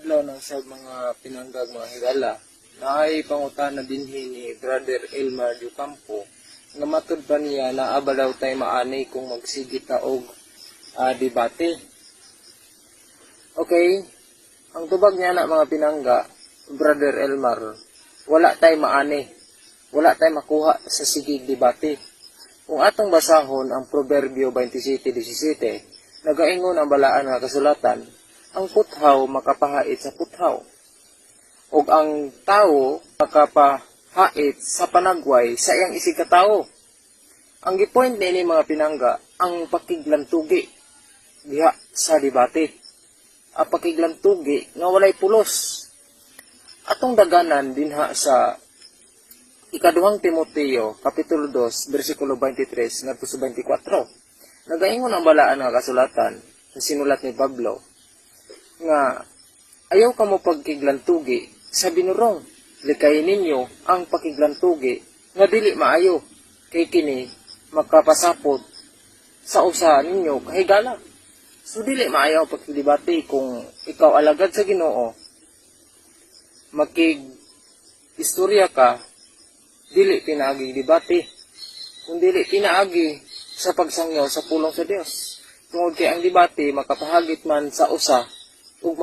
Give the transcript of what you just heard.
adlaw ng sa mga pinanggag mga higala na ay pangutana dinhi ni Brother Elmar Ducampo nga matud pa niya na aba daw tay maani kung magsigit ta og debate. Okay, ang tubag niya na mga pinangga, Brother Elmar, wala tay maani, wala tay makuha sa sigig debate. Kung atong basahon ang Proverbio 27:17, nagaingon ang balaan nga kasulatan, ang puthaw makapahait sa puthaw, ug ang tawo makapahait sa panagway sa iyang isig katao. Ang gipoint ni mga pinangga, ang pakiglantugi diha sa debate. Ang pakiglantugi nga walay pulos. Atong daganan dinha sa Ikaduhang Timoteo, Kapitulo 2, versikulo 23, ngadto sa 24. Nagaingon ang balaan nga kasulatan sa sinulat ni Pablo, nga ayaw ka mo pagkiglantugi sa binurong. Likayin ninyo ang pakiglantugi nga dili maayo, kay kini makapasapot sa usa ninyo kahigala. So dili maayo ang pagdebate kung ikaw alagad sa Ginoo, makig-istorya ka, dili pinaagi debate, kung dili pinaagi sa pagsangyaw sa pulong sa Dios. Tungod kay ang debate makapahagit man sa usa ug